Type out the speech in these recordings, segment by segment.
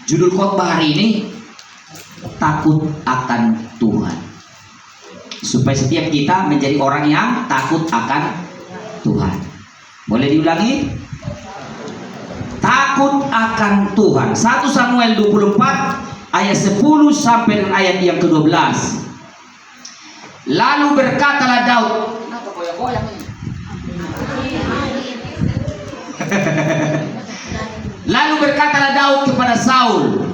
Judul khotbah hari ini, takut akan Tuhan. Supaya setiap kita menjadi orang yang takut akan Tuhan. Boleh diulangi? Takut akan Tuhan. 1 Samuel 24 ayat 10 sampai dengan ayat yang ke-12. Lalu berkatalah Daud. Kenapa goyang-goyang ini? Lalu berkatalah Daud kepada Saul,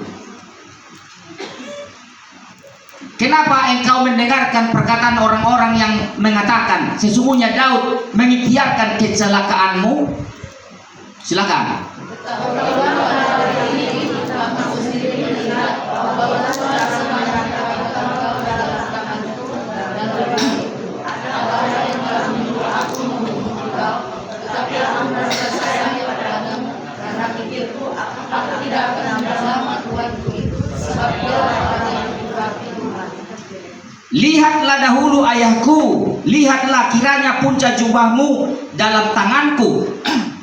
kenapa engkau mendengarkan perkataan orang-orang yang mengatakan sesungguhnya Daud mengikhtiarkan kecelakaanmu? Silakan. Lihatlah dahulu ayahku, lihatlah kiranya punca jubahmu dalam tanganku.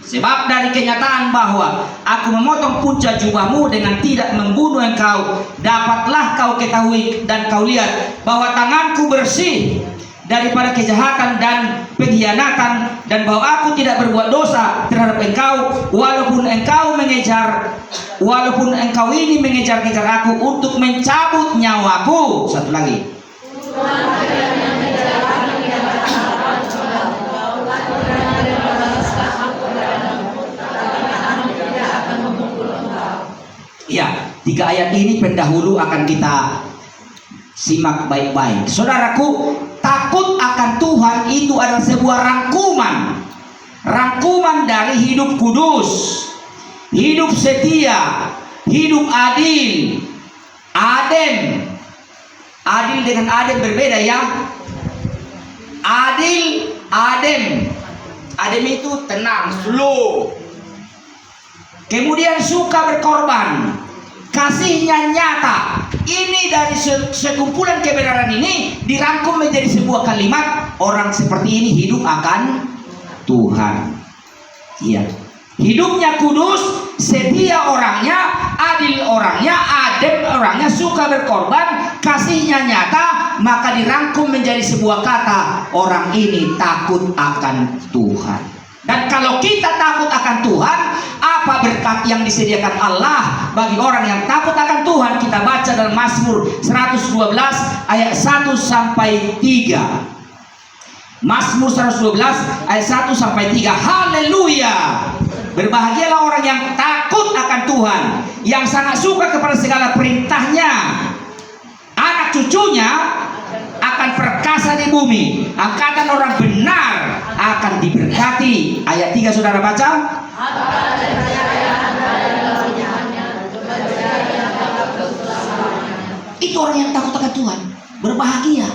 Sebab dari kenyataan bahwa aku memotong punca jubahmu dengan tidak membunuh engkau, dapatlah kau ketahui dan kau lihat bahwa tanganku bersih daripada kejahatan dan pengkhianatan, dan bahwa aku tidak berbuat dosa terhadap engkau, walaupun engkau ini mengejar-kejar aku untuk mencabut nyawaku. Satu lagi. Ya, 3 ayat ini pendahulu akan kita simak baik-baik. Saudaraku, takut akan Tuhan itu adalah sebuah rangkuman dari hidup kudus, hidup setia, hidup adil. Adil dengan adem berbeda ya. Adem itu tenang, slow. Kemudian suka berkorban, kasihnya nyata. Ini dari sekumpulan kebenaran ini dirangkum menjadi sebuah kalimat, orang seperti ini hidup akan Tuhan. Iya. Hidupnya kudus, setia orangnya, adil orangnya, adem orangnya, suka berkorban, kasihnya nyata, maka dirangkum menjadi sebuah kata, orang ini takut akan Tuhan. Dan kalau kita takut akan Tuhan, apa berkat yang disediakan Allah bagi orang yang takut akan Tuhan? Kita baca dalam Mazmur 112 ayat 1 sampai 3. Mazmur 112 ayat 1 sampai 3. Haleluya! Berbahagialah orang yang takut akan Tuhan, yang sangat suka kepada segala perintahnya. Anak cucunya akan perkasa di bumi, angkatan orang benar akan diberkati. Ayat 3 saudara baca. Itu orang yang takut akan Tuhan, berbahagia.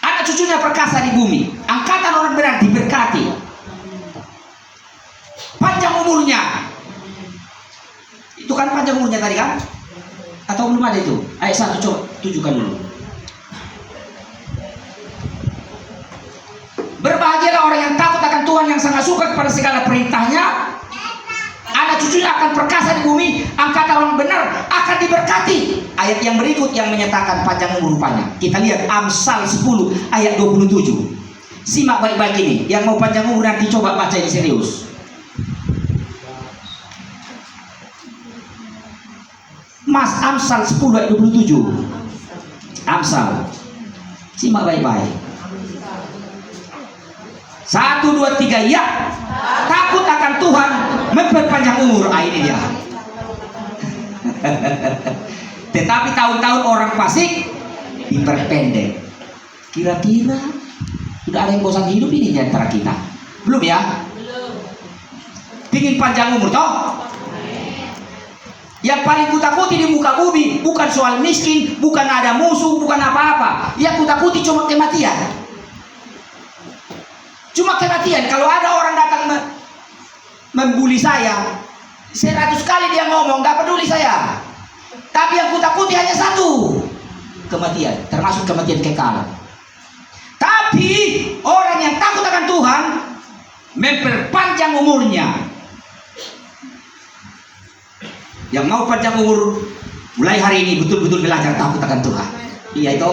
Anak cucunya perkasa di bumi, angkatan orang benar diberkati. Panjang umurnya. Itu kan panjang umurnya tadi kan? Atau belum ada itu? Ayat 1 coba tunjukkan dulu. Berbahagialah orang yang takut akan Tuhan, yang sangat suka kepada segala perintahnya. Anak cucunya akan perkasa di bumi, angkatan orang benar akan diberkati. Ayat yang berikut yang menyatakan panjang umur rupanya. Kita lihat Amsal 10 ayat 27. Simak baik-baik ini. Yang mau panjang umur nanti coba baca ini serius. Amsal 10 ayat 27. Amsal. Simak baik-baik. 1, 2, 3 ya. Takut akan Tuhan memperpanjang umur. Ini dia. Tetapi tahun-tahun orang fasik diperpendek. Kira-kira sudah ada yang bosan hidup ini di antara kita? Belum ya? Pingin panjang umur toh? Yang paling kutakuti di muka bumi bukan soal miskin, bukan ada musuh, bukan apa-apa. Yang kutakuti cuma kematian. Cuma kematian. Kalau ada orang datang membuli saya, 100 kali dia ngomong, gak peduli saya. Tapi yang kutakuti hanya satu, kematian, termasuk kematian kekal. Tapi orang yang takut akan Tuhan memperpanjang umurnya. Yang mau panjang umur, mulai hari ini betul-betul belajar takut akan Tuhan. Iya itu,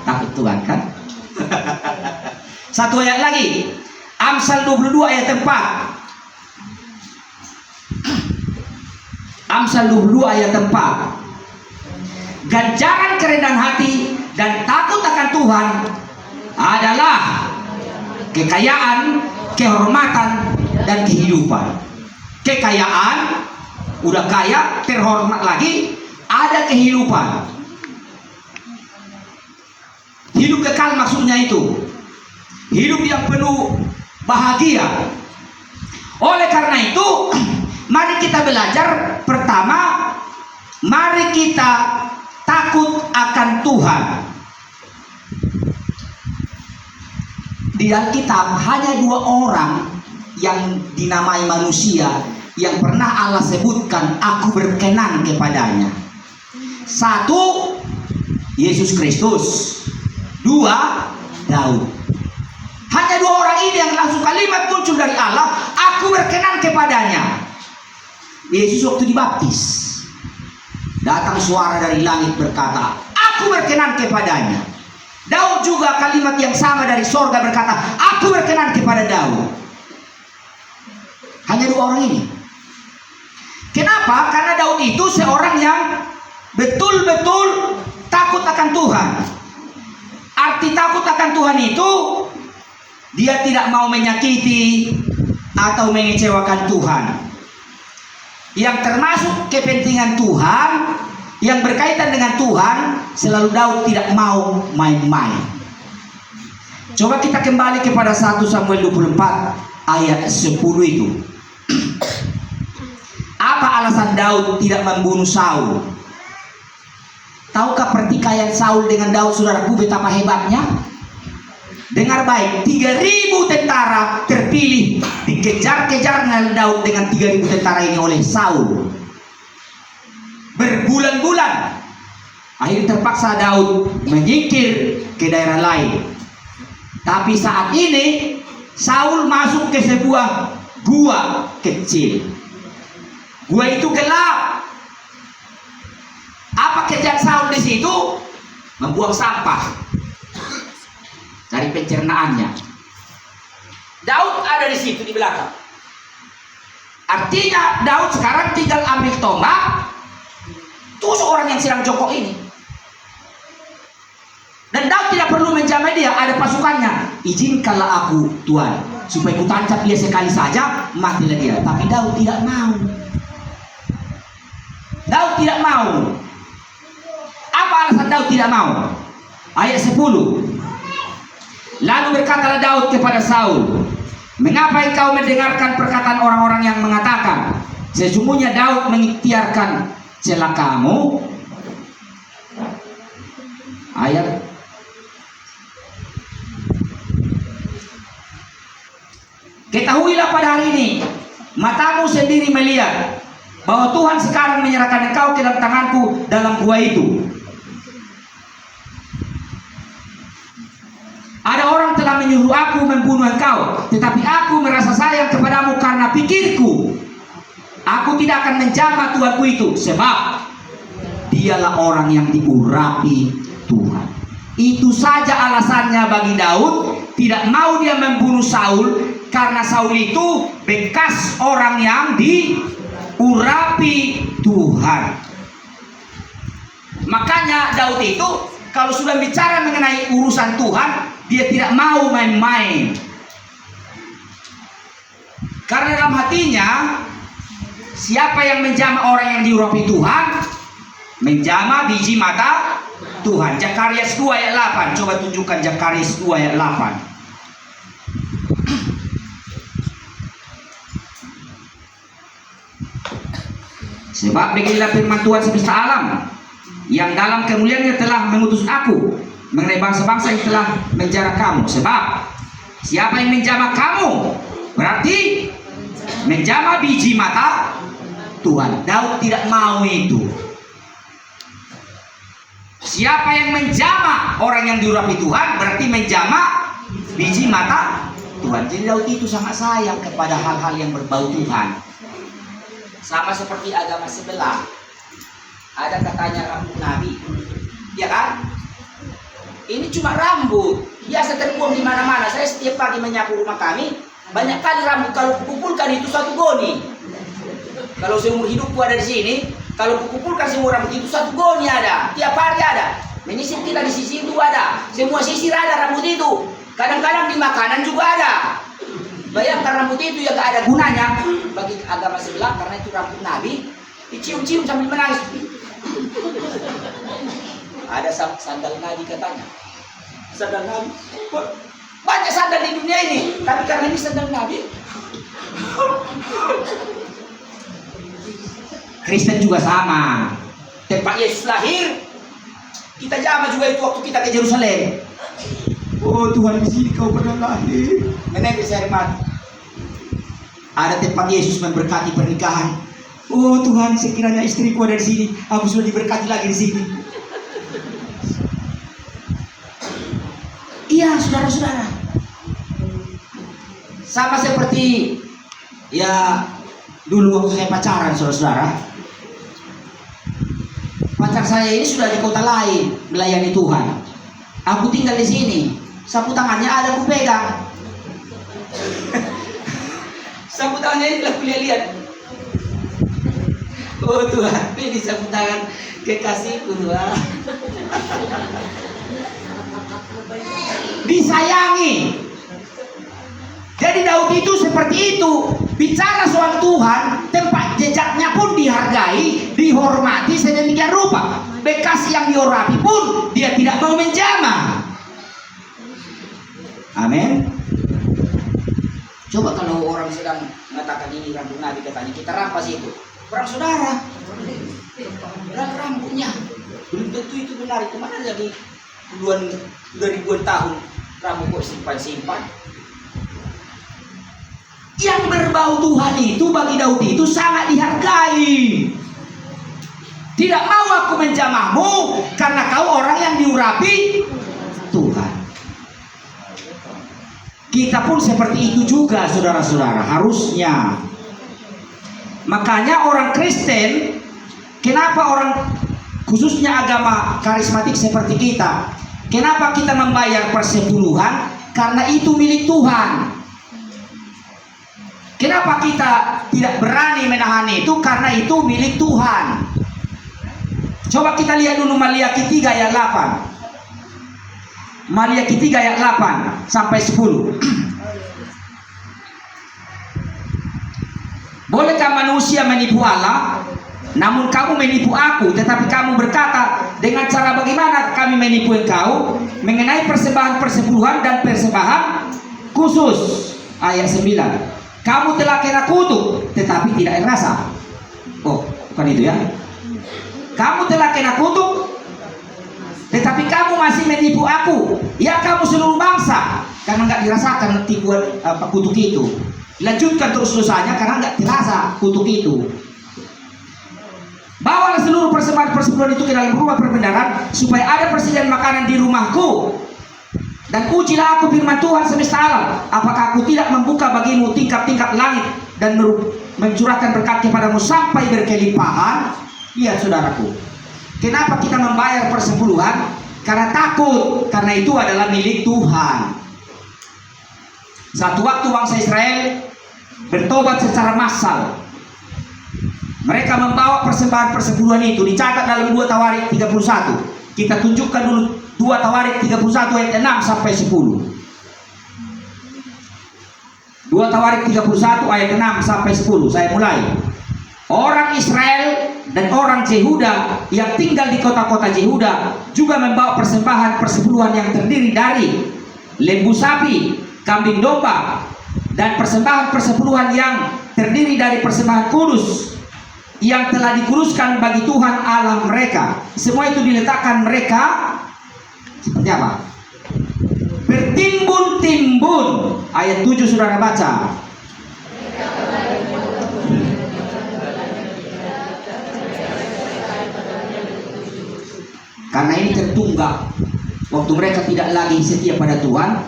takut Tuhan kan? Satu ayat lagi, Amsal 22 ayat 4. Amsal 22 ayat 4. Ganjaran kerendahan hati dan takut akan Tuhan adalah kekayaan, kehormatan, dan kehidupan. Kekayaan, udah kaya, terhormat lagi, ada kehidupan. Hidup kekal maksudnya itu. Hidup yang penuh bahagia. Oleh karena itu, mari kita belajar. Pertama, mari kita takut akan Tuhan. Di Alkitab hanya 2 orang yang dinamai manusia yang pernah Allah sebutkan aku berkenan kepadanya. 1, Yesus Kristus. 2, Daud. Hanya 2 orang ini yang langsung kalimat muncul dari Allah, aku berkenan kepadanya. Yesus waktu dibaptis, datang suara dari langit berkata, aku berkenan kepadanya. Daud juga kalimat yang sama dari sorga berkata, aku berkenan kepada Daud. Hanya 2 orang ini. Kenapa? Karena Daud itu seorang yang betul-betul takut akan Tuhan. Arti takut akan Tuhan itu, dia tidak mau menyakiti atau mengecewakan Tuhan. Yang termasuk kepentingan Tuhan, yang berkaitan dengan Tuhan, selalu Daud tidak mau main-main. Coba kita kembali kepada 1 Samuel 24 ayat 10 itu. Apa alasan Daud tidak membunuh Saul? Tahukah pertikaian Saul dengan Daud, saudaraku, betapa hebatnya? Dengar baik, 3.000 tentara terpilih dikejar-kejar dengan Daud dengan 3.000 tentara ini oleh Saul. Berbulan-bulan. Akhirnya terpaksa Daud menyingkir ke daerah lain. Tapi saat ini Saul masuk ke sebuah gua kecil. Gua itu gelap. Apa kerjaan Saul di situ? Membuang sampah dari pencernaannya. Daud ada di situ di belakang. Artinya Daud sekarang tinggal ambil tombak, tusuk orang yang sedang jongkok ini. Dan Daud tidak perlu menjamah dia, ada pasukannya. Izinkanlah aku, Tuhan, supaya ku tancap dia sekali saja, matilah dia. Tapi Daud tidak mau. Daud tidak mau. Apa alasan Daud tidak mau? Ayat 10. Lalu berkatalah Daud kepada Saul, mengapa engkau mendengarkan perkataan orang-orang yang mengatakan, sesungguhnya Daud mengikhtiarkan celakamu? Ayat ketahuilah pada hari ini, matamu sendiri melihat bahwa Tuhan sekarang menyerahkan engkau ke dalam tanganku dalam gua itu. Ada orang telah menyuruh aku membunuh engkau, tetapi aku merasa sayang kepadamu karena pikirku, aku tidak akan menjamah Tuhanku itu, sebab dialah orang yang diurapi Tuhan. Itu saja alasannya bagi Daud tidak mau dia membunuh Saul, karena Saul itu bekas orang yang diurapi Tuhan. Makanya Daud itu kalau sudah bicara mengenai urusan Tuhan, dia tidak mau main-main. Karena dalam hatinya, siapa yang menjamah orang yang diurapi Tuhan, menjamah biji mata Tuhan. Zakarias 2 ayat 8. Coba tunjukkan Zakarias 2 ayat 8. Sebab beginilah firman Tuhan semesta alam, yang dalam kemuliaannya telah mengutus aku mengenai bangsa-bangsa yang telah menjara kamu. Sebab siapa yang menjamah kamu, berarti menjamah biji mata Tuhan. Daud tidak mau itu. Siapa yang menjamah orang yang diurapi Tuhan, berarti menjamah biji mata Tuhan. Jadi Daud itu sangat sayang kepada hal-hal yang berbau Tuhan. Sama seperti agama sebelah. Ada katanya rambut Nabi. Ya kan? Ini cuma rambut. Biasa terbuang di mana-mana. Saya setiap pagi menyapu rumah kami, banyak kali rambut kalau kukumpulkan itu satu goni. Kalau seumur hidupku ada di sini, kalau kukumpulkan semua rambut itu satu goni ada. Tiap hari ada. Menyisir tidak di sisi itu ada. Semua sisir ada rambut itu. Kadang-kadang di makanan juga ada. Bayangkan rambut itu yang gak ada gunanya bagi agama sebelah, karena itu rambut Nabi. Dicium-cium sambil menangis. Ada sandal Nabi katanya. Sandal Nabi. Banyak sandal di dunia ini, tapi karena ini sandal Nabi. Kristen juga sama. Tempat Yesus lahir, kita jama juga itu waktu kita ke Yerusalem. Oh Tuhan, di sini kau pernah lahir. Menengok saya mati. Ada tempat Yesus memberkati pernikahan. Oh Tuhan, sekiranya istriku ada di sini, aku sudah diberkati lagi di sini. Iya, saudara-saudara. Sama seperti ya dulu waktu saya pacaran, saudara-saudara. Pacar saya ini sudah di kota lain melayani Tuhan. Aku tinggal di sini. Sapu tangannya ada aku pegang. Sapu tangannya ini aku lihat. Oh Tuhan, ini sapu tangan kekasihku Tuhan. Disayangi. Jadi Daud itu seperti itu. Bicara soal Tuhan, tempat jejaknya pun dihargai, dihormati sedemikian rupa. Bekas yang diorapi pun dia tidak mau menjamah. Amin. Coba kalau orang sedang mengatakan ini rambut Nabi, katanya kita rampas itu. Perang saudara, rambutnya belum tentu itu benar. Itu mana lagi udah ribuan tahun rambut kok simpan-simpan. Yang berbau Tuhan itu bagi Daud itu sangat dihargai. Tidak mau aku menjamahmu karena kau orang yang diurapi Tuhan. Kita pun seperti itu juga, saudara-saudara, harusnya. Makanya orang Kristen, kenapa orang khususnya agama karismatik seperti kita, kenapa kita membayar persepuluhan? Karena itu milik Tuhan. Kenapa kita tidak berani menahan itu? Karena itu milik Tuhan. Coba kita lihat dulu Maliaki 3 ayat 8. Maliaki 3 ayat 8 sampai 10. Bolehkah manusia menipu Allah? Namun kamu menipu aku. Tetapi kamu berkata, dengan cara bagaimana kami menipu engkau? Mengenai persembahan persepuluhan dan persembahan khusus. Ayat 9. Kamu telah kena kutuk, tetapi tidak rasa. Oh, bukan itu ya. Kamu telah kena kutuk, tetapi kamu masih menipu aku. Ya kamu seluruh bangsa, karena nggak dirasakan tipuan kutuk itu. Lanjutkan terus dosanya karena nggak dirasa kutuk itu. Bawalah seluruh persembahan persepuluhan itu ke dalam rumah perbendaharaan, supaya ada persediaan makanan di rumahku. Dan ujilah aku firman Tuhan semesta alam, apakah aku tidak membuka bagimu tingkap-tingkap langit dan mencurahkan berkat kepadamu sampai berkelimpahan? Lihat saudaraku, kenapa kita membayar persepuluhan? Karena takut, karena itu adalah milik Tuhan. Satu waktu bangsa Israel bertobat secara massal. Mereka membawa persembahan persepuluhan itu, dicatat dalam 2 Tawarik 31. Kita tunjukkan dulu 2 Tawarik 31 ayat 6 sampai 10. 2 Tawarik 31 ayat 6 sampai 10. Saya mulai. Orang Israel dan orang Yehuda yang tinggal di kota-kota Yehuda juga membawa persembahan persepuluhan yang terdiri dari lembu sapi, kambing domba, dan persembahan persepuluhan yang terdiri dari persembahan kudus yang telah dikuduskan bagi Tuhan Allah mereka. Semua itu diletakkan mereka seperti apa? Bertimbun-timbun. Ayat 7 saudara baca. Karena ini tertunggak. Waktu mereka tidak lagi setia pada Tuhan,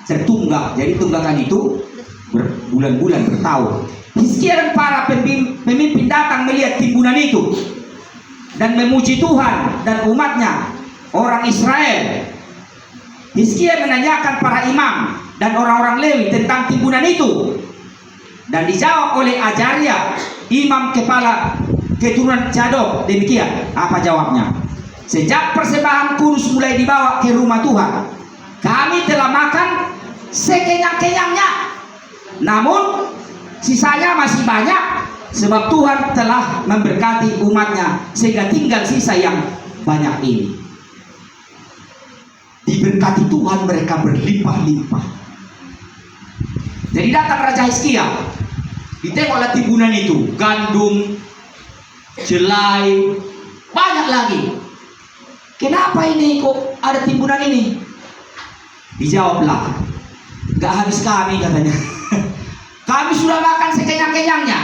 tertunggak. Jadi tunggakan itu berbulan-bulan, bertahun. Hizkia dan para pemimpin datang melihat timbunan itu dan memuji Tuhan dan umatnya, orang Israel. Hizkia menanyakan para imam dan orang-orang Lewi tentang timbunan itu, dan dijawab oleh Ajaria, imam kepala keturunan Zadok, demikian. Apa jawabnya? Sejak persembahan kudus mulai dibawa ke rumah Tuhan, kami telah makan sekenyang-kenyangnya, namun sisanya masih banyak, sebab Tuhan telah memberkati umatnya sehingga tinggal sisa yang banyak ini. Diberkati Tuhan, mereka berlimpah-limpah. Jadi datang Raja Hizkia, ditengoklah timbunan itu, gandum, jelai, banyak lagi. Kenapa ini kok ada timbunan ini? Dijawablah, gak habis kami katanya. Kami sudah makan sekenyang-kenyangnya.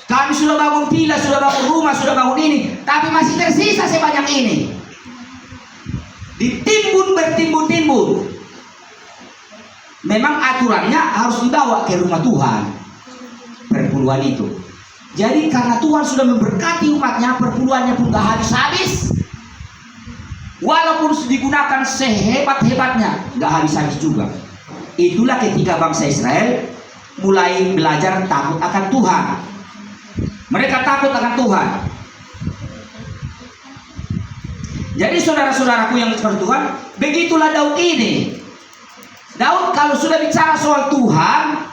Kami sudah bangun villa, sudah bangun rumah, sudah bangun ini, tapi masih tersisa sebanyak ini. Ditimbun, bertimbun-timbun. Memang aturannya harus dibawa ke rumah Tuhan, perpuluhan itu. Jadi karena Tuhan sudah memberkati umatnya, perpuluhannya pun gak habis-habis. Walaupun digunakan sehebat-hebatnya, gak habis-habis juga. Itulah ketika bangsa Israel mulai belajar takut akan Tuhan. Mereka takut akan Tuhan. Jadi saudara-saudaraku yang seperti Tuhan, begitulah Daud ini. Daud kalau sudah bicara soal Tuhan,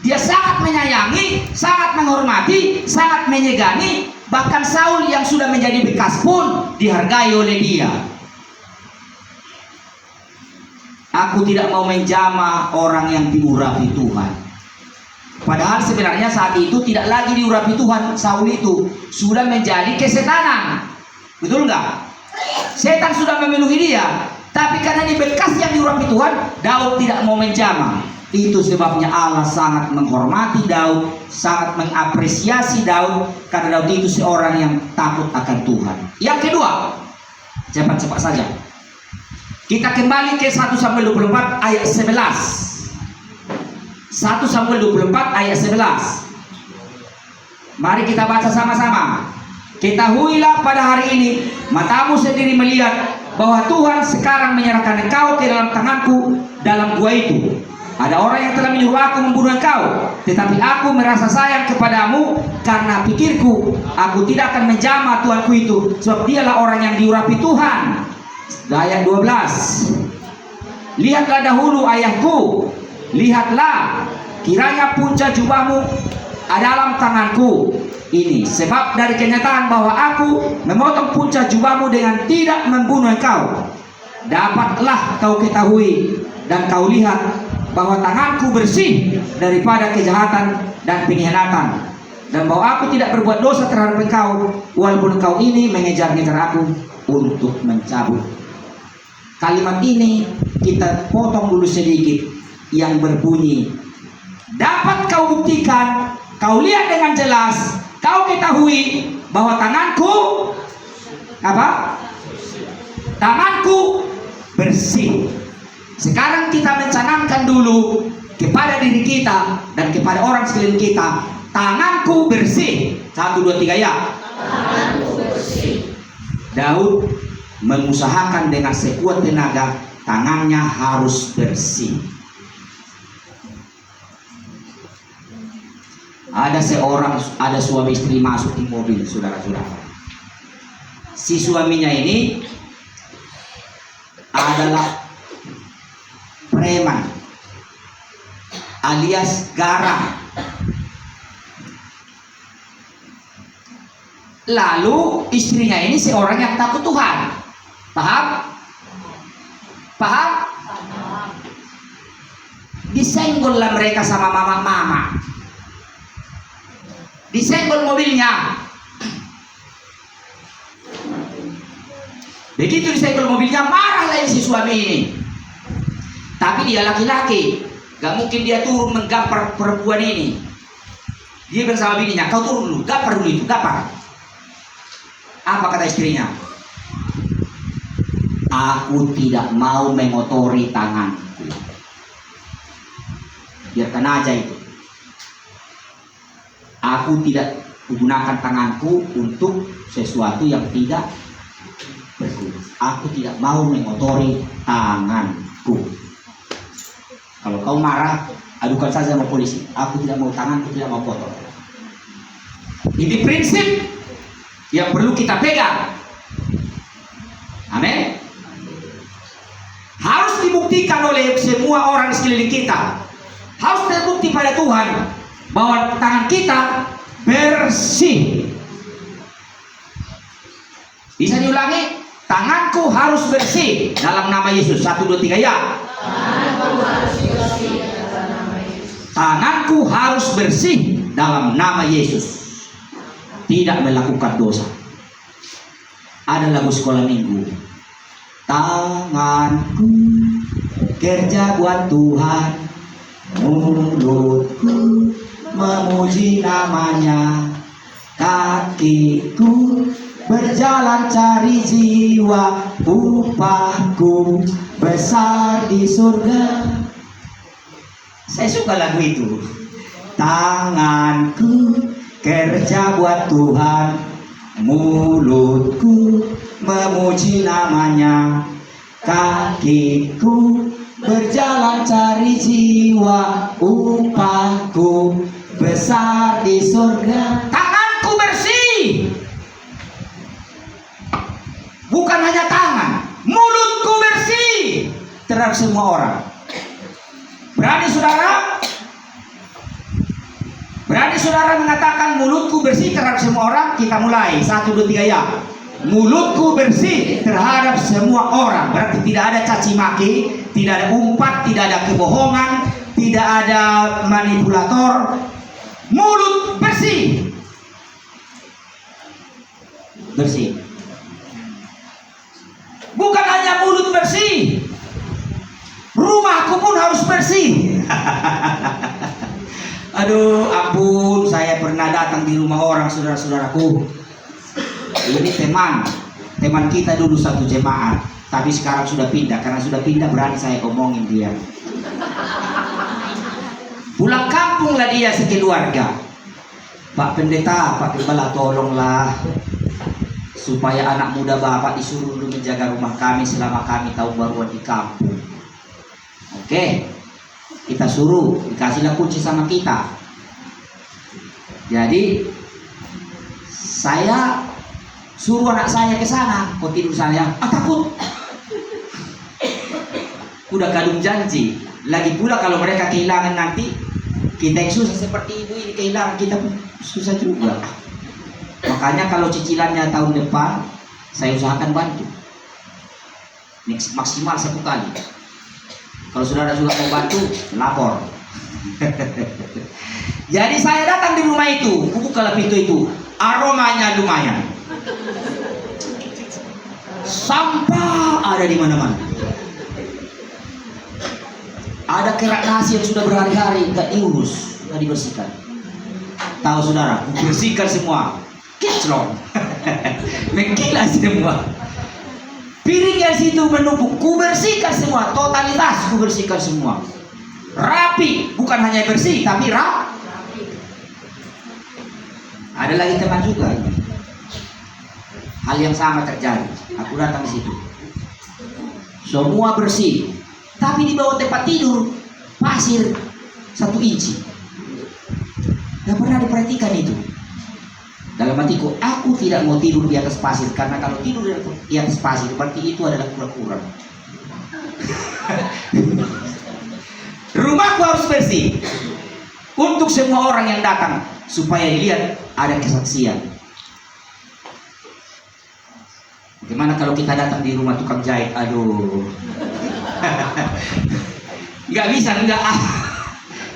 dia sangat menyayangi, sangat menghormati, sangat menyegani. Bahkan Saul yang sudah menjadi bekas pun dihargai oleh dia. Aku tidak mau menjamah orang yang diurapi Tuhan. Padahal sebenarnya saat itu tidak lagi diurapi Tuhan. Saul itu sudah menjadi kesetanan. Betul nggak? Setan sudah memenuhi dia. Tapi karena ini bekas yang diurapi Tuhan, Daud tidak mau menjamah. Itu sebabnya Allah sangat menghormati Daud, sangat mengapresiasi Daud, karena Daud itu seorang yang takut akan Tuhan. Yang kedua, cepat-cepat saja. Kita kembali ke 1 Samuel 24 ayat 11. 1 Samuel 24 ayat 11. Mari kita baca sama-sama. Ketahuilah pada hari ini, matamu sendiri melihat bahwa Tuhan sekarang menyerahkan engkau ke dalam tanganku dalam gua itu. Ada orang yang telah menyuruh aku membunuh engkau, tetapi aku merasa sayang kepadamu karena pikirku aku tidak akan menjamah Tuanku itu, sebab dialah orang yang diurapi Tuhan. Ayat 12. Lihatlah dahulu ayahku, lihatlah kiranya punca jubahmu ada dalam tanganku ini, sebab dari kenyataan bahwa aku memotong punca jubahmu dengan tidak membunuh engkau, dapatlah kau ketahui dan kau lihat bahwa tanganku bersih daripada kejahatan dan pengkhianatan, dan bahwa aku tidak berbuat dosa terhadap engkau, walaupun engkau ini mengejar-ngejar aku untuk mencabut. Kalimat ini kita potong dulu sedikit, yang berbunyi, dapat kau buktikan, kau lihat dengan jelas, kau ketahui bahwa tanganku apa? Tanganku bersih. Sekarang kita mencanangkan dulu kepada diri kita dan kepada orang sekeliling kita, tanganku bersih. 1, 2, 3 ya. Tanganku bersih. Daud mengusahakan dengan sekuat tenaga, tangannya harus bersih. Ada suami istri masuk di mobil, saudara-saudara. Si suaminya ini adalah preman alias garang. Lalu istrinya ini seorang yang takut Tuhan. Paham? Paham? Disenggollah mereka sama mama-mama. Disenggol mobilnya. Begitu disenggol mobilnya, marahlah si suami ini. Tapi dia laki-laki, gak mungkin dia turun menggampar perempuan ini. Dia bersama bininya, kau turun dulu, gampar dulu itu, gampar. Apa kata istrinya? Aku tidak mau mengotori tanganku. biarkan aja itu. Aku tidak menggunakan tanganku untuk sesuatu yang tidak berguna. Aku tidak mau mengotori tanganku. Kalau kau marah, adukan saja sama polisi. Aku tidak mau tanganku, tidak mau kotor. Ini prinsip yang perlu kita pegang. Amin. Harus dibuktikan oleh semua orang sekeliling kita. Harus terbukti pada Tuhan bahwa tangan kita bersih. Bisa diulangi? Tanganku harus bersih dalam nama Yesus. 1, 2, 3 ya. Tanganku harus bersih dalam nama Yesus. Tidak melakukan dosa. Ada lagu sekolah minggu. Tanganku kerja buat Tuhan, mulutku memuji namanya, kakiku berjalan cari jiwa, upahku besar di surga. Saya suka lagu itu. Tanganku kerja buat Tuhan, mulutku memuji namanya, kakiku berjalan cari jiwa, upahku besar di surga. Tanganku bersih. Bukan hanya tangan, mulutku bersih terhadap semua orang. Berani saudara? Berani saudara mengatakan mulutku bersih terhadap semua orang? Kita mulai. 1, 2, 3 ya. Mulutku bersih terhadap semua orang. Berarti tidak ada caci maki, tidak ada umpat, tidak ada kebohongan, tidak ada manipulator. Mulut bersih. Bersih. Bukan hanya mulut bersih, rumahku pun harus bersih. Aduh, ampun, saya pernah datang di rumah orang, saudara-saudaraku. Ini teman kita dulu satu jemaat, tapi sekarang sudah pindah. Karena sudah pindah, berani saya omongin dia. Pulang kampung lah dia sekeluarga. Pak Pendeta, Pak Gembala, tolonglah supaya anak muda Bapak disuruh dulu menjaga rumah kami selama kami tahun baruan di kampung. Oke. Kita suruh, dikasihlah kunci sama kita. Jadi saya suruh anak saya ke sana. Kau tidur sana? Takut. Udah kadung janji. Lagi pula kalau mereka kehilangan nanti, kita yang susah seperti ibu ini kehilangan, kita pun susah juga. Makanya kalau cicilannya tahun depan, saya usahakan bantu. Maksimal 1 kali. Kalau saudara juga mau bantu, lapor. Jadi saya datang di rumah itu, buka pintu itu, aromanya lumayan. Sampah ada di mana-mana. Ada kerak nasi yang sudah berhari-hari nggak diurus, nggak dibersihkan. Tahu saudara, bersihkan semua, kiclong, mengkilat semua. Piring yang situ menumpuk, ku bersihkan semua, totalitas ku bersihkan semua. Rapi, bukan hanya bersih, tapi rapi. Ada lagi teman juga. Hal yang sama terjadi. Aku datang di situ. Semua bersih, tapi di bawah tempat tidur pasir 1 inci. Gak pernah diperhatikan itu. Dalam hatiku, aku tidak mau tidur di atas pasir, karena kalau tidur di atas pasir berarti itu adalah kurang-kurang. Rumahku harus bersih untuk semua orang yang datang, supaya dilihat ada kesaksian. Bagaimana kalau kita datang di rumah tukang jahit? Aduh, nggak bisa, nggak.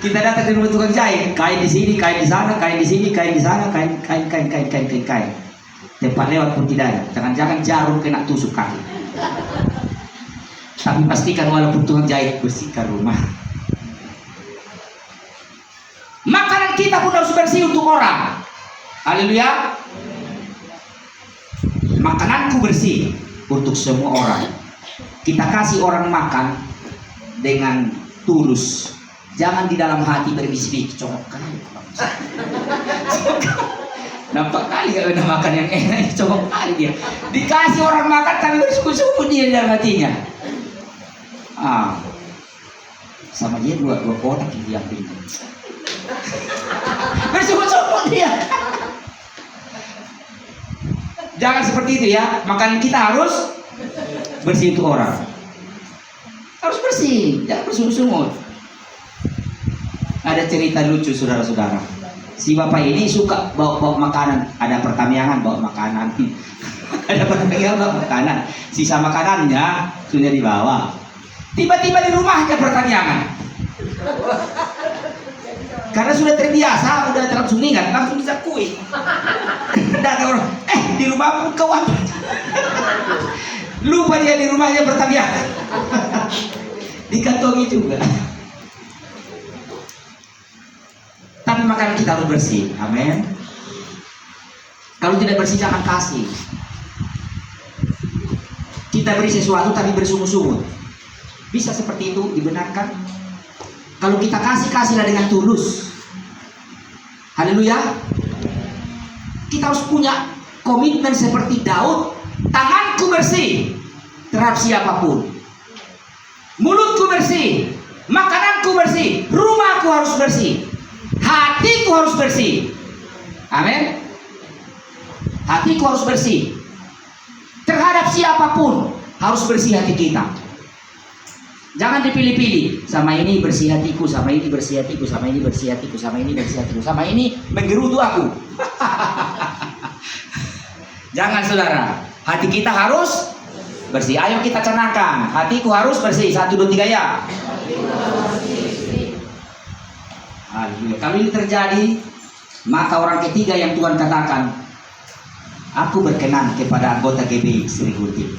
Kita datang di rumah tukang jahit, kain di sini, kain di sana, kain di sini, kain di sana, kain. Tempat lewat pun tidak ada. Jangan-jangan jarum kena tusuk kaki. Tapi pastikan walaupun tukang jahit, bersihkan rumah. Makanan kita pun harus bersih untuk orang. Haleluya. Makananku bersih untuk semua orang. Kita kasih orang makan dengan tulus. Jangan di dalam hati berbisik, congok kali. Nampak kali kalau udah makan yang enak, congok kali dia. Dikasih orang makan tapi bersungguh-sungguh dia di dalam hatinya. Sama dia dua kotak dia ambil. Bersungguh-sungguh dia. Jangan seperti itu ya. Makan kita harus bersih untuk orang. Harus bersih, jangan bersungguh-sungguh. Ada cerita lucu saudara-saudara. Si bapak ini suka bawa makanan. Ada pertamiangan bawa makanan. Ada pertamiangan bawa makanan. Sisa makanannya sudah dibawa. Tiba-tiba di rumahnya pertamiangan. Karena sudah terbiasa, udah langsung ingat, langsung bisa kui. Datang orang, di rumahmu kau apa? Lupa dia di rumahnya pertamiangan. Dikantongi juga. Tapi makanan kita harus bersih, amin. Kalau tidak bersih jangan kasih. Kita beri sesuatu tapi bersungguh-sungguh. Bisa seperti itu dibenarkan. Kalau kita kasihlah dengan tulus. Haleluya. Kita harus punya komitmen seperti Daud. Tanganku bersih terhadap siapapun. Mulutku bersih, makananku bersih, rumahku harus bersih. Hatiku harus bersih. Amin. Hatiku harus bersih. Terhadap siapapun harus bersih hati kita. Jangan dipilih-pilih. Sama ini bersih hatiku, sama ini bersih hatiku, sama ini bersih hatiku, sama ini bersih hatiku, sama ini menggerutu aku. Jangan saudara. Hati kita harus bersih. Ayo kita canangkan. Hatiku harus bersih. 1, 2, 3 ya. Kalau ini terjadi, maka orang ketiga yang Tuhan katakan, aku berkenan kepada anggota GBI Sri Gunting.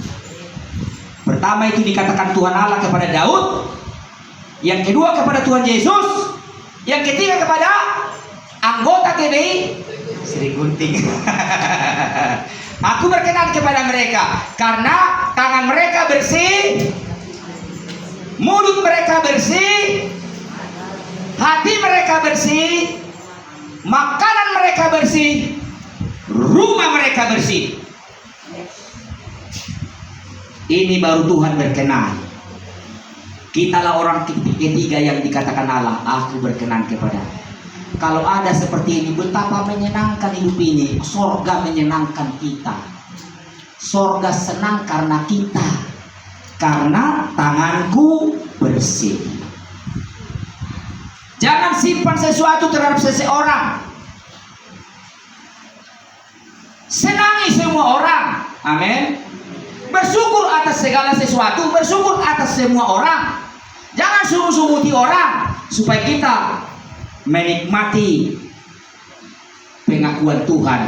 Pertama itu dikatakan Tuhan Allah kepada Daud, yang kedua kepada Tuhan Yesus, yang ketiga kepada anggota GBI Sri Gunting. Aku berkenan kepada mereka karena tangan mereka bersih, mulut mereka bersih, hati mereka bersih, makanan mereka bersih, rumah mereka bersih. Ini baru Tuhan berkenan. Kitalah orang ketiga yang dikatakan Allah, aku berkenan kepada. Kalau ada seperti ini, betapa menyenangkan hidup ini. Sorga menyenangkan kita. Sorga senang karena kita. Karena tanganku bersih. Jangan simpan sesuatu terhadap seseorang. Senangi semua orang. Amin. Bersyukur atas segala sesuatu. Bersyukur atas semua orang. Jangan sungguh-sungguhi orang. Supaya kita menikmati pengakuan Tuhan.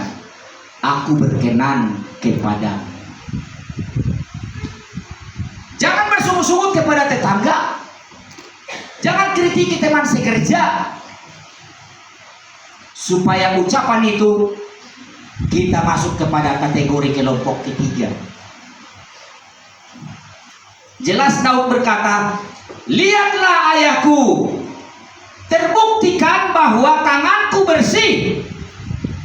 Aku berkenan kepada. Jangan bersungguh-sungguh kepada tetangga. Jangan kritiki teman sekerja. Supaya ucapan itu kita masuk kepada kategori kelompok ketiga. Jelas Daud berkata, lihatlah ayahku, terbuktikan bahwa tanganku bersih,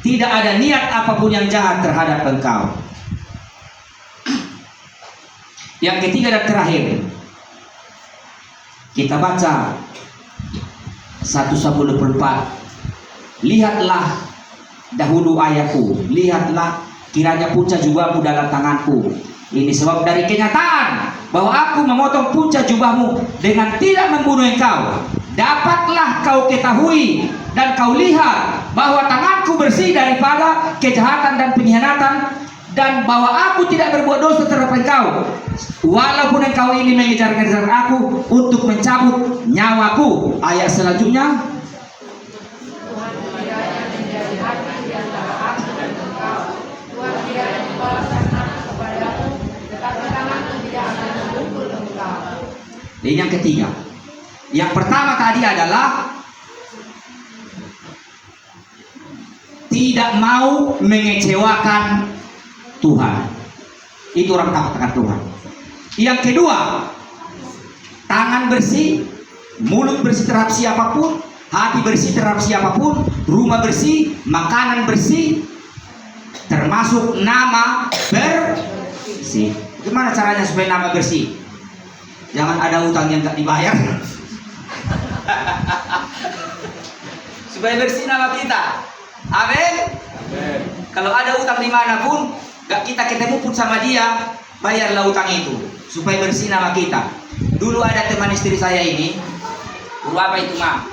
tidak ada niat apapun yang jahat terhadap engkau. Yang ketiga dan terakhir, kita baca 1 Samuel 24. Lihatlah dahulu ayahku, lihatlah kiranya punca jubahmu dalam tanganku. Ini sebab dari kenyataan bahwa aku memotong punca jubahmu dengan tidak membunuh engkau, dapatlah kau ketahui dan kau lihat bahwa tanganku bersih daripada kejahatan dan pengkhianatan, dan bahwa aku tidak berbuat dosa terhadap engkau, walaupun engkau ini mengejar-ngejar aku untuk mencabut nyawaku. Ayat selanjutnya, ini yang ketiga. Yang pertama tadi adalah tidak mau mengecewakan Tuhan. Itu orang takut akan Tuhan. Yang kedua, tangan bersih, mulut bersih terhadap siapapun, hati bersih terhadap siapapun, rumah bersih, makanan bersih, termasuk nama bersih. Gimana caranya supaya nama bersih? Jangan ada utang yang tak dibayar. Supaya bersih nama kita. Amin. Kalau ada utang dimanapun, gak kita ketemu pun sama dia, bayarlah utang itu supaya bersih nama kita. Dulu ada teman istri saya ini, guru apa itu, Ma?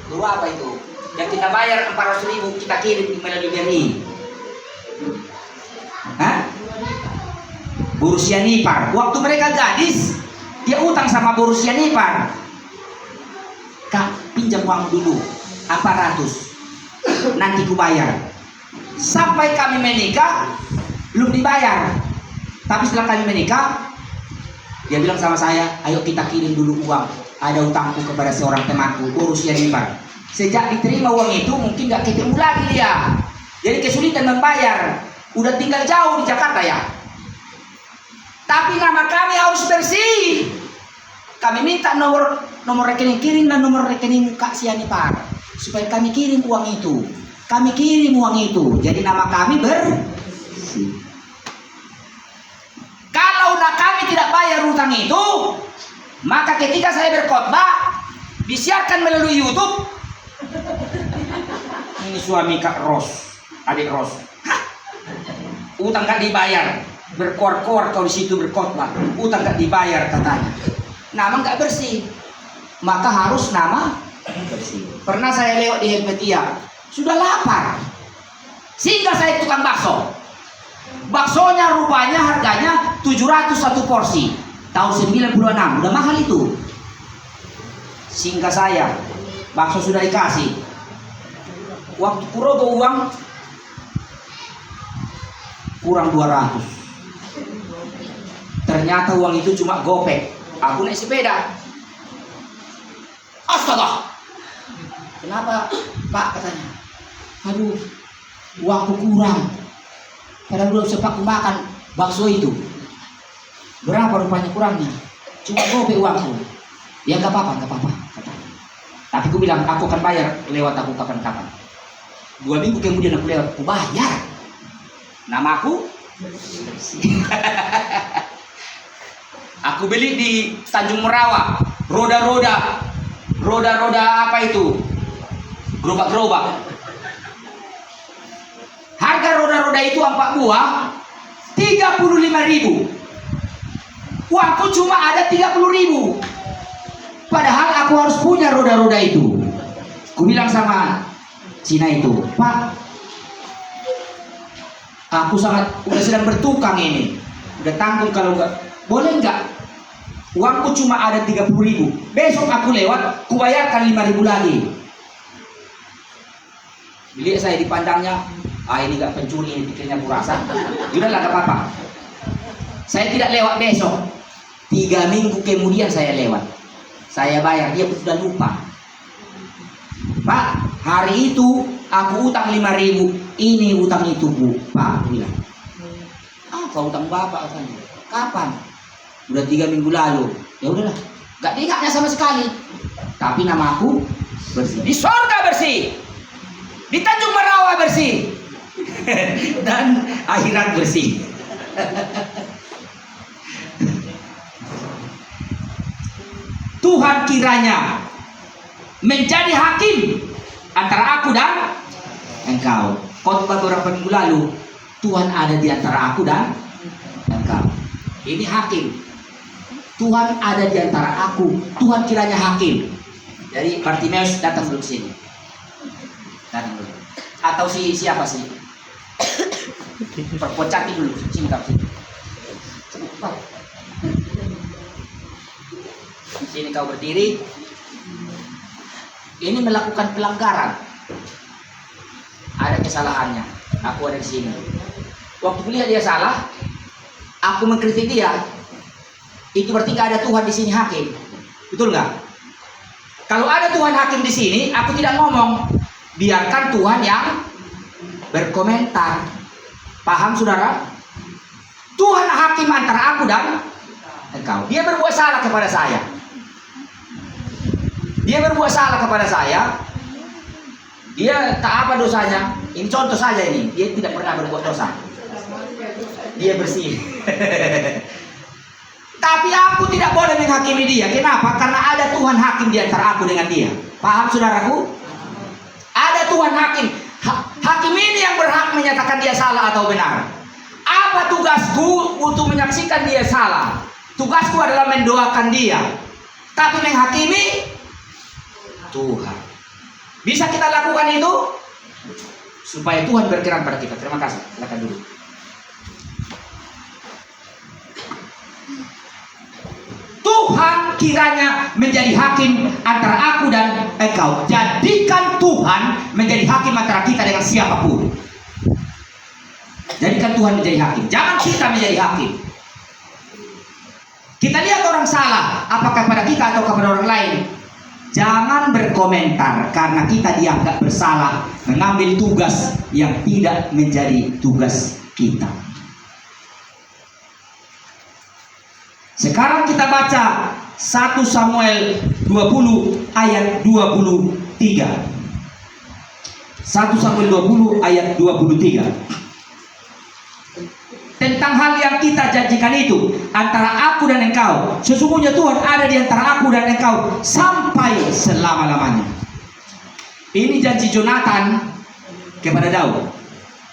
Guru apa itu? Yang kita bayar 400.000 kita kirim melalui BRI. Hah? Buruh Sianipar. Waktu mereka gadis, dia utang sama buruh Sianipar. Kak, pinjam uang dulu 400, nanti ku bayar. Sampai kami menikah belum dibayar. Tapi setelah kami menikah, dia bilang sama saya, ayo kita kirim dulu uang, ada utangku kepada seorang temanku, buruh Sianipar. Sejak diterima uang itu mungkin gak ketemu lagi dia. Jadi kesulitan membayar. Udah tinggal jauh di Jakarta ya. Tapi nama kami harus bersih. Kami minta nomor rekening, kirim dan nomor rekening Kak Sianipar supaya kami kirim uang itu. Kami kirim uang itu. Jadi nama kami bersih. Kalau kami tidak bayar utang itu, maka ketika saya berkhotbah disiarkan melalui YouTube. Ini suami Kak Ros, adik Ros. Hah? Utang gak dibayar, berkor-kor kau di situ berkhotbah. Utang gak dibayar katanya. Nama gak bersih, maka harus nama bersih. Pernah saya lewat di Helvetia, sudah lapar, sehingga saya tukang bakso. Baksonya rupanya harganya 700 satu porsi, tahun 96, udah mahal itu. Sehingga saya, bakso sudah dikasih, waktu kurogo uang kurang 200. Ternyata uang itu cuma gopek. Aku naik sepeda. Astaga, kenapa Pak katanya? Aduh, uangku kurang. Padahal belum sempat aku makan bakso itu. Berapa rupanya kurangnya? Cuma gopek uangku. Ya nggak apa-apa, nggak apa-apa katanya. Tapi aku bilang aku akan bayar lewat aku kapan-kapan. 2 minggu kemudian aku lewat, aku bayar. Namaku aku beli di Tanjung Merawa, roda-roda apa itu? Gerobak-gerobak. Harga roda-roda itu 4 buah 35.000. Uangku cuma ada 30.000. Padahal aku harus punya roda-roda itu. Aku bilang sama Cina itu, Pak, aku udah sedang bertukang ini, udah tanggung, kalau enggak, boleh enggak? Uangku cuma ada 30.000. Besok aku lewat, ku bayarkan 5.000 lagi. Bila saya dipandangnya, ini enggak pencuri, ini pikirnya kurasa. Udahlah, enggak apa-apa. Saya tidak lewat besok. 3 minggu kemudian saya lewat. Saya bayar, dia sudah lupa. Pak, hari itu aku utang 5.000. Ini utang itu, Bu. Pak bilang, apa utang Bapak katanya? Kapan? Udah 3 minggu lalu. Ya udahlah, gak diingatnya sama sekali. Tapi namaku bersih. Di sorga bersih, di Tanjung Merawa bersih, dan akhirat bersih. Tuhan kiranya menjadi hakim antara aku dan engkau. Khotbah beberapa minggu lalu, Tuhan ada di antara aku dan engkau. Ini hakim. Tuhan ada di antara aku. Tuhan kiranya hakim. Jadi Bartimeus datang dulu sini. Datang dulu. Atau siapa sih? Perpocati dulu. Sini kau sini. Sini kau berdiri. Ini melakukan pelanggaran. Ada kesalahannya. Aku ada di sini. Waktu melihat dia salah, aku mengkritik dia. Itu berarti gak ada Tuhan di sini hakim. Betul nggak? Kalau ada Tuhan hakim di sini, aku tidak ngomong. Biarkan Tuhan yang berkomentar. Paham saudara? Tuhan hakim antara aku dan engkau. Dia berbuat salah kepada saya. Dia berbuat salah kepada saya. Dia tak apa dosanya. Ini contoh saja ini. Dia tidak pernah berbuat dosa. Dia bersih. Tapi aku tidak boleh menghakimi dia. Kenapa? Karena ada Tuhan hakim di antara aku dengan dia. Paham saudaraku? Ada Tuhan hakim. Hakim ini yang berhak menyatakan dia salah atau benar. Apa tugasku untuk menyaksikan dia salah? Tugasku adalah mendoakan dia. Tapi menghakimi Tuhan. Bisa kita lakukan itu? Supaya Tuhan berkenan pada kita. Terima kasih. Silakan dulu. Tuhan kiranya menjadi hakim antara aku dan engkau. Jadikan Tuhan menjadi hakim antara kita dengan siapapun. Jadikan Tuhan menjadi hakim. Jangan kita menjadi hakim. Kita lihat orang salah, apakah pada kita atau kepada orang lain. Jangan berkomentar karena kita dianggap bersalah mengambil tugas yang tidak menjadi tugas kita. Sekarang kita baca 1 Samuel 20 ayat 23. 1 Samuel 20 ayat 23. Tentang hal yang kita janjikan itu antara aku dan engkau. Sesungguhnya Tuhan ada di antara aku dan engkau sampai selama-lamanya. Ini janji Jonathan kepada Daud.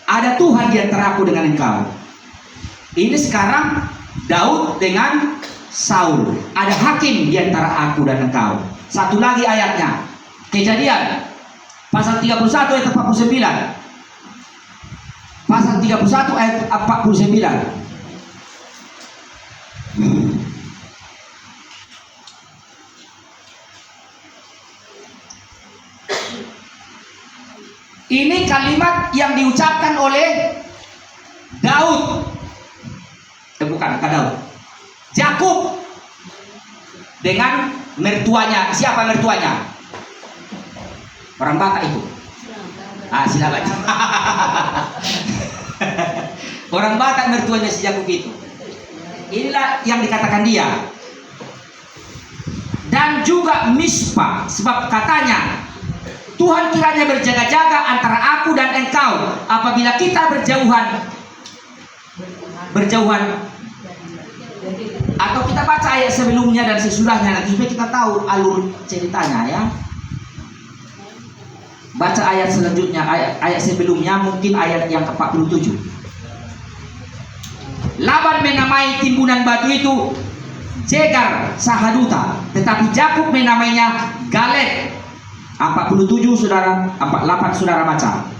Ada Tuhan di antara aku dengan engkau. Ini sekarang Daud dengan Saul. Ada hakim di antara aku dan engkau. Satu lagi ayatnya. Kejadian pasal 31 ayat 49. Pasal 31 ayat 49. Ini kalimat yang diucapkan oleh Daud. Bukan Daud. Yakub dengan mertuanya. Siapa mertuanya? Orang Batak itu. Sila baca. Orang Batak mertuanya si Yakub itu. Inilah yang dikatakan dia. Dan juga Mispa, sebab katanya Tuhan kiranya berjaga-jaga antara aku dan engkau apabila kita berjauhan. Atau kita baca ayat sebelumnya dan sesudahnya nanti kita tahu alur ceritanya ya. Baca ayat selanjutnya, ayat sebelumnya, mungkin ayat yang ke-47. Laban menamai timbunan batu itu Jegar Sahaduta, tetapi Yakub menamainya Galet. 47 saudara, 48 saudara baca.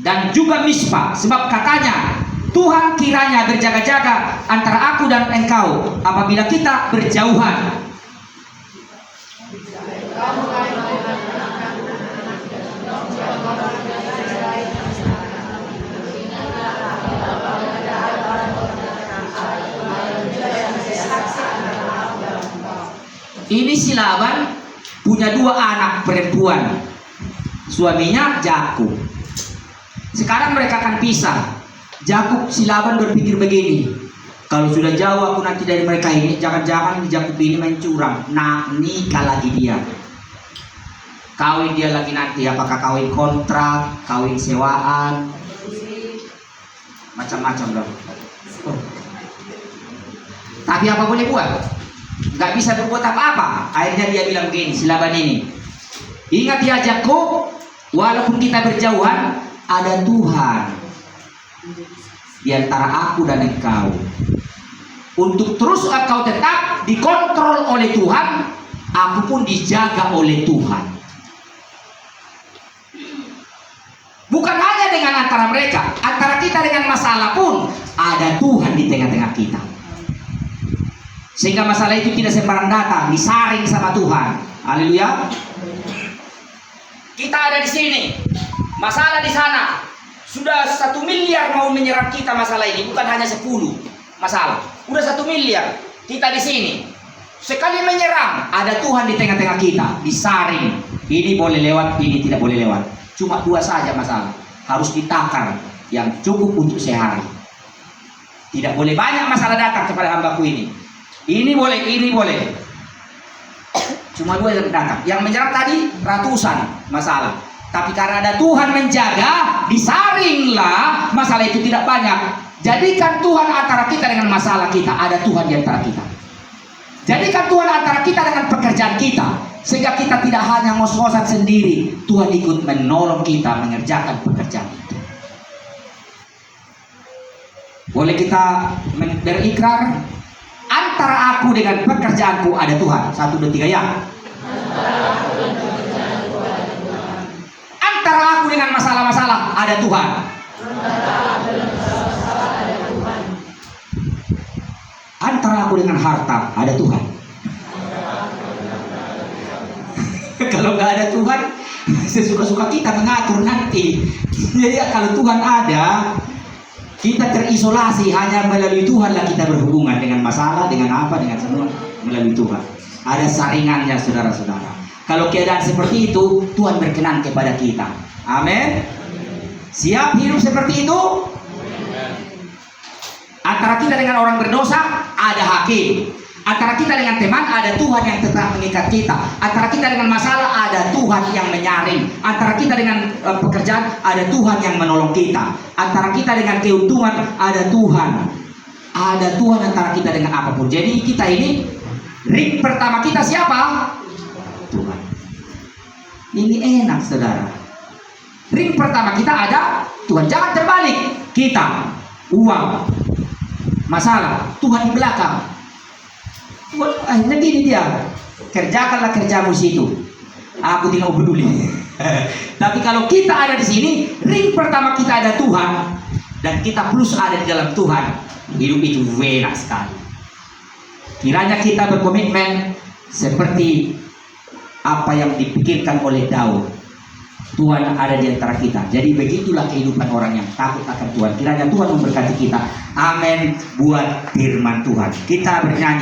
Dan juga Mispa, sebab katanya Tuhan kiranya berjaga-jaga antara aku dan engkau apabila kita berjauhan. Ini si Laban punya 2 anak perempuan. Suaminya Yakub. Sekarang mereka akan pisah. Yakub, si Laban berpikir begini, kalau sudah jauh aku nanti dari mereka ini, jangan-jangan Yakub ini main curang. Nah, nikah lagi dia. Kawin dia lagi nanti, apakah kawin kontrak, kawin sewaan, macam-macam dong. Tapi apa boleh buat? Gak bisa berbuat apa-apa. Akhirnya dia bilang begini, si Laban ini, ingat ya Yakub, walaupun kita berjauhan, ada Tuhan di antara aku dan engkau. Untuk terus engkau tetap dikontrol oleh Tuhan, aku pun dijaga oleh Tuhan. Bukan hanya dengan antara mereka, antara kita dengan masalah pun ada Tuhan di tengah-tengah kita. Sehingga masalah itu tidak sembarang datang, disaring sama Tuhan. Haleluya. Kita ada di sini, masalah di sana. Sudah 1 miliar mau menyerang kita masalah ini, bukan hanya 10 masalah. Udah 1 miliar. Kita di sini. Sekali menyerang, ada Tuhan di tengah-tengah kita, disaring. Ini boleh lewat, ini tidak boleh lewat. Cuma 2 saja masalah. Harus ditakar yang cukup untuk sehari. Tidak boleh banyak masalah datang kepada hambaku ini. Ini boleh, ini boleh. Cuma 2 yang datang. Yang menyerang tadi ratusan masalah. Tapi karena ada Tuhan menjaga, disaringlah masalah itu tidak banyak. Jadikan Tuhan antara kita dengan masalah kita. Ada Tuhan di antara kita. Jadikan Tuhan antara kita dengan pekerjaan kita. Sehingga kita tidak hanya ngos-ngosan sendiri. Tuhan ikut menolong kita mengerjakan pekerjaan itu. Boleh kita berikrar, antara aku dengan pekerjaanku ada Tuhan. 1, 2, 3 ya. Antara aku dengan masalah-masalah ada Tuhan. Antara aku dengan harta ada Tuhan. Kalau nggak ada Tuhan, sesuka-suka kita mengatur nanti. Jadi kalau Tuhan ada, kita terisolasi, hanya melalui Tuhan lah kita berhubungan dengan masalah, dengan apa, dengan semua melalui Tuhan. Ada saringannya, saudara-saudara. Kalau keadaan seperti itu, Tuhan berkenan kepada kita. Amin. Siap hidup seperti itu? Antara kita dengan orang berdosa ada hakim. Antara kita dengan teman ada Tuhan yang tetap mengikat kita. Antara kita dengan masalah ada Tuhan yang menyaring. Antara kita dengan pekerjaan ada Tuhan yang menolong kita. Antara kita dengan keuntungan ada Tuhan. Ada Tuhan antara kita dengan apapun. Jadi kita ini, ring pertama kita siapa? Tuhan. Ini enak, saudara. Ring pertama kita ada Tuhan. Jangan terbalik. Kita, uang, masalah, Tuhan di belakang. Akhirnya gini dia, kerjakanlah kerjamu situ. Aku tidak peduli. Tapi kalau kita ada di sini, ring pertama kita ada Tuhan, dan kita plus ada di dalam Tuhan. Hidup itu enak sekali. Kiranya kita berkomitmen seperti apa yang dipikirkan oleh Daud. Tuhan ada di antara kita. Jadi begitulah kehidupan orang yang takut akan Tuhan. Kiranya Tuhan memberkati kita. Amin. Buat firman Tuhan. Kita bernyanyi.